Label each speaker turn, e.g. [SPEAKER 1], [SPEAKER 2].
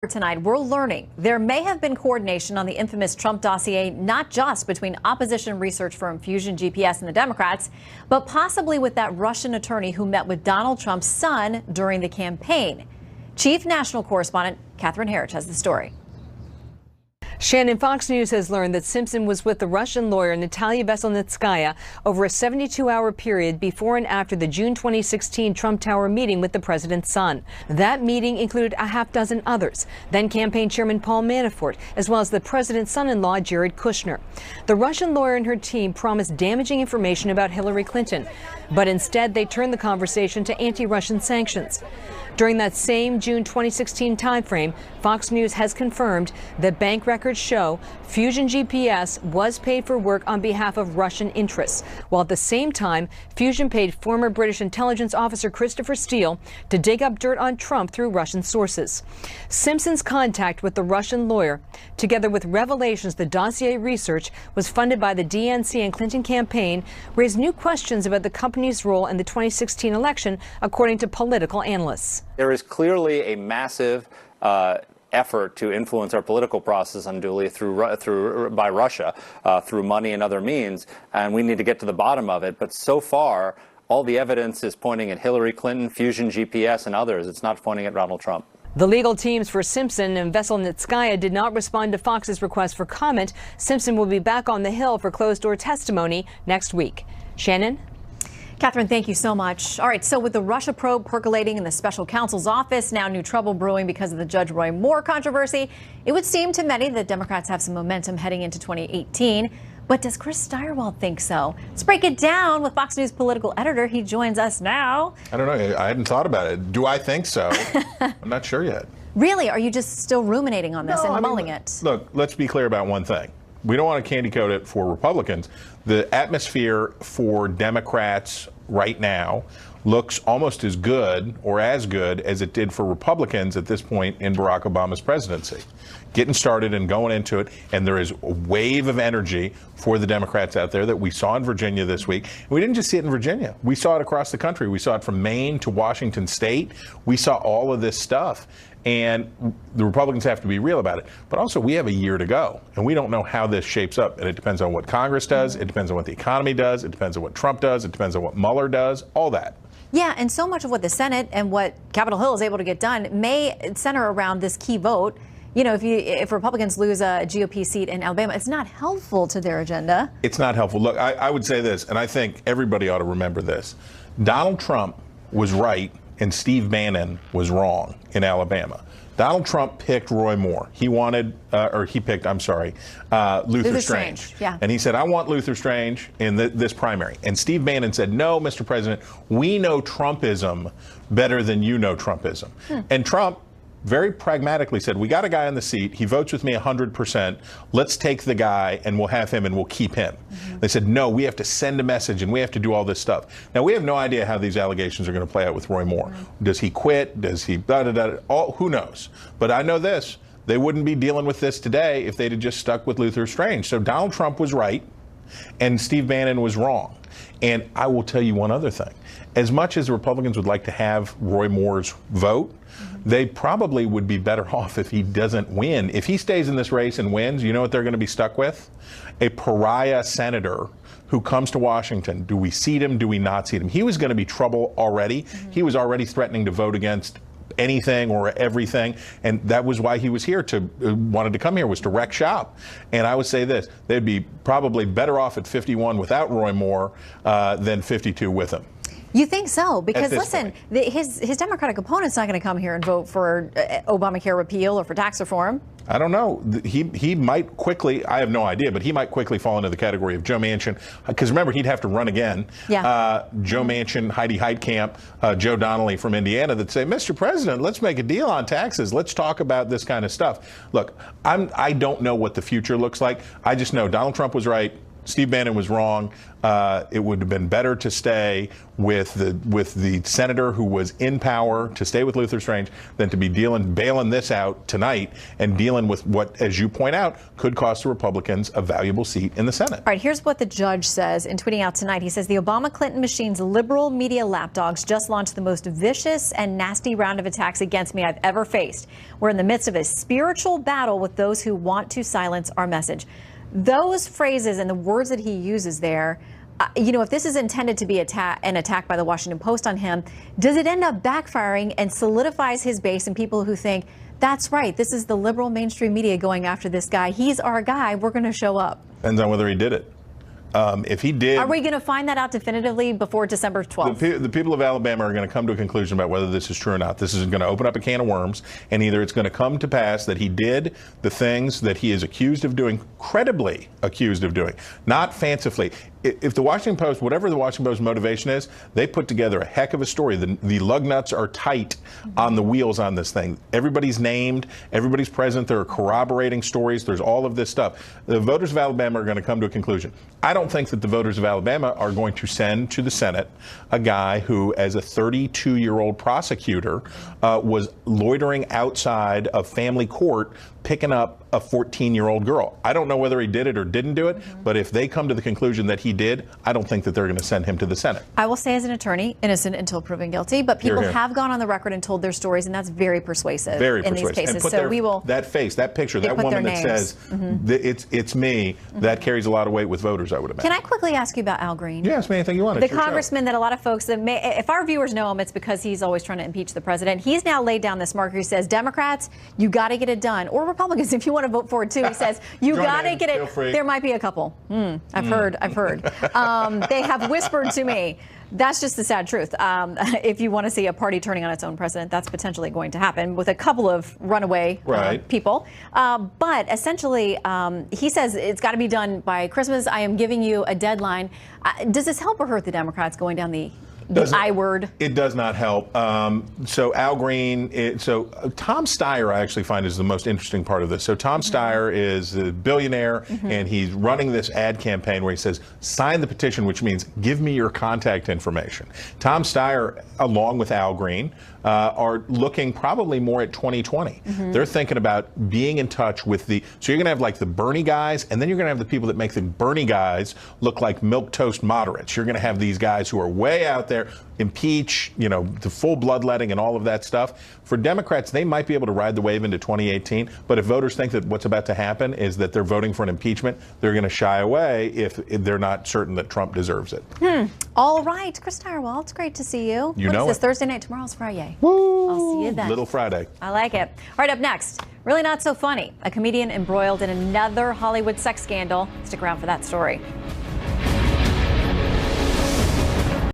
[SPEAKER 1] Tonight, we're learning there may have been coordination on the infamous Trump dossier, not just between opposition research firm Fusion GPS and the Democrats, but possibly with that Russian attorney who met with Donald Trump's son during the campaign. Chief National Correspondent Catherine Herridge has the story.
[SPEAKER 2] Shannon, Fox News has learned that Simpson was with the Russian lawyer Natalia Veselnitskaya over a 72-hour period before and after the June 2016 Trump Tower meeting with the president's son. That meeting included a half dozen others, then campaign chairman Paul Manafort, as well as the president's son-in-law Jared Kushner. The Russian lawyer and her team promised damaging information about Hillary Clinton, but instead they turned the conversation to anti-Russian sanctions. During that same June 2016 timeframe, Fox News has confirmed that bank records show Fusion GPS was paid for work on behalf of Russian interests, while at the same time, Fusion paid former British intelligence officer Christopher Steele to dig up dirt on Trump through Russian sources. Simpson's contact with the Russian lawyer, together with revelations the dossier research was funded by the DNC and Clinton campaign, raised new questions about the company's role in the 2016 election, according to political analysts.
[SPEAKER 3] There is clearly a massive effort to influence our political process unduly by Russia through money and other means, and we need to get to the bottom of it. But so far, all the evidence is pointing at Hillary Clinton, Fusion GPS, and others. It's not pointing at Donald Trump.
[SPEAKER 2] The legal teams for Simpson and Veselnitskaya did not respond to Fox's request for comment. Simpson will be back on the Hill for closed-door testimony next week. Shannon?
[SPEAKER 1] Catherine, thank you so much. All right, so with the Russia probe percolating in the special counsel's office, now new trouble brewing because of the Judge Roy Moore controversy, it would seem to many that Democrats have some momentum heading into 2018. But does Chris Stirewalt think so? Let's break it down with Fox News political editor. He joins us now.
[SPEAKER 4] I don't know. I hadn't thought about it. Do I think so? I'm not sure yet.
[SPEAKER 1] Really? Are you just still ruminating on this and mulling it?
[SPEAKER 4] Look, let's be clear about one thing. We don't want to candy coat it for Republicans. The atmosphere for Democrats right now looks almost as good or as good as it did for Republicans at this point in Barack Obama's presidency. Getting started and going into it, and there is a wave of energy for the Democrats out there that we saw in Virginia this week. And we didn't just see it in Virginia. We saw it across the country. We saw it from Maine to Washington State. We saw all of this stuff. And the Republicans have to be real about it. But also, we have a year to go, and we don't know how this shapes up. And it depends on what Congress does. It depends on what the economy does. It depends on what Trump does. It depends on what Mueller does, all that.
[SPEAKER 1] Yeah, and so much of what the Senate and what Capitol Hill is able to get done may center around this key vote. You know, if Republicans lose a GOP seat in Alabama, it's not helpful to their agenda. It's
[SPEAKER 4] not helpful. Look, I would say this, and I think everybody ought to remember this. Donald Trump was right and Steve Bannon was wrong in Alabama. Donald Trump picked Roy Moore. He wanted, Luther Strange.
[SPEAKER 1] Yeah.
[SPEAKER 4] And he said, I want Luther Strange in this primary. And Steve Bannon said, no, Mr. President, we know Trumpism better than you know Trumpism. And Trump very pragmatically said, we got a guy on the seat. He votes with me 100%. Let's take the guy and we'll have him and we'll keep him. They said, no, we have to send a message and we have to do all this stuff. Now, we have no idea how these allegations are going to play out with Roy Moore. Does he quit? Does he who knows? But I know this. They wouldn't be dealing with this today if they'd have just stuck with Luther Strange. So Donald Trump was right and Steve Bannon was wrong. And I will tell you one other thing. As much as the Republicans would like to have Roy Moore's vote, they probably would be better off if he doesn't win. If he stays in this race and wins, you know what they're going to be stuck with? A pariah senator who comes to Washington. Do we seat him? Do we not seat him? He was going to be trouble already. He was already threatening to vote against anything or everything, and that was why he was here wanted to come here, was to wreck shop. And I would say this, they'd be probably better off at 51 without Roy Moore than 52 with him.
[SPEAKER 1] You think so? Because listen, his Democratic opponent's not going to come here and vote for Obamacare repeal or for tax reform.
[SPEAKER 4] I don't know. He might quickly, I have no idea, but he might quickly fall into the category of Joe Manchin. Because remember, he'd have to run again.
[SPEAKER 1] Yeah.
[SPEAKER 4] Joe Manchin, Heidi Heitkamp, Joe Donnelly from Indiana that say, Mr. President, let's make a deal on taxes. Let's talk about this kind of stuff. Look, I don't know what the future looks like. I just know Donald Trump was right. Steve Bannon was wrong. It would have been better to stay with the senator who was in power, to stay with Luther Strange, than to be bailing this out tonight and dealing with what, as you point out, could cost the Republicans a valuable seat in the Senate.
[SPEAKER 1] All right, here's what the judge says in tweeting out tonight. He says the Obama-Clinton machine's liberal media lapdogs just launched the most vicious and nasty round of attacks against me I've ever faced. We're in the midst of a spiritual battle with those who want to silence our message. Those phrases and the words that he uses there, you know, if this is intended to be an attack by the Washington Post on him, does it end up backfiring and solidifies his base and people who think, that's right, this is the liberal mainstream media going after this guy. He's our guy. We're going to show up.
[SPEAKER 4] Depends on whether he did it. If he did,
[SPEAKER 1] are we going to find that out definitively before December 12th?
[SPEAKER 4] The people of Alabama are going to come to a conclusion about whether this is true or not. This is going to open up a can of worms, and either it's going to come to pass that he did the things that he is accused of doing, credibly accused of doing, not fancifully. If the Washington Post, whatever the Washington Post motivation is, they put together a heck of a story. The lug nuts are tight on the wheels on this thing. Everybody's named, everybody's present. There are corroborating stories. There's all of this stuff. The voters of Alabama are going to come to a conclusion. I don't think that the voters of Alabama are going to send to the Senate a guy who, as a 32-year-old prosecutor, was loitering outside of family court picking up a 14-year-old girl. I don't know whether he did it or didn't do it, but if they come to the conclusion that he did, I don't think that they're going to send him to the Senate.
[SPEAKER 1] I will say, as an attorney, innocent until proven guilty, but people have gone on the record and told their stories, and that's very persuasive in these cases.
[SPEAKER 4] So we will. That face, that picture, that woman that says, it's me, that carries a lot of weight with voters, I would imagine.
[SPEAKER 1] Can I quickly ask you about Al Green?
[SPEAKER 4] Yeah, ask me anything you want.
[SPEAKER 1] The congressman that a lot of folks, if our viewers know him, it's because he's always trying to impeach the president. He's now laid down this marker. He says, Democrats, you got to get it done. Or Republicans, if you want to vote for it too. He says, you got to get it. There might be a couple. I've heard. They have whispered to me. That's just the sad truth. If you want to see a party turning on its own president, that's potentially going to happen with a couple of runaway people. But essentially, he says it's got to be done by Christmas. I am giving you a deadline. Does this help or hurt the Democrats going down the I word?
[SPEAKER 4] It does not help. So Al Green, Tom Steyer, I actually find is the most interesting part of this. So Tom Steyer is a billionaire, and he's running this ad campaign where he says, sign the petition, which means give me your contact information. Tom Steyer, along with Al Green, are looking probably more at 2020. They're thinking about being in touch with so you're going to have like the Bernie guys, and then you're going to have the people that make the Bernie guys look like milquetoast moderates. You're going to have these guys who are way out there, impeach, the full bloodletting and all of that stuff. For Democrats, they might be able to ride the wave into 2018, but if voters think that what's about to happen is that they're voting for an impeachment, they're going to shy away if they're not certain that Trump deserves it.
[SPEAKER 1] All right, Chris Tyrwell, it's great to see you.
[SPEAKER 4] You know
[SPEAKER 1] it's Thursday night, tomorrow's Friday.
[SPEAKER 4] Woo!
[SPEAKER 1] I'll see you then.
[SPEAKER 4] Little Friday.
[SPEAKER 1] I like it. All right, up next, really not so funny. A comedian embroiled in another Hollywood sex scandal. Stick around for that story.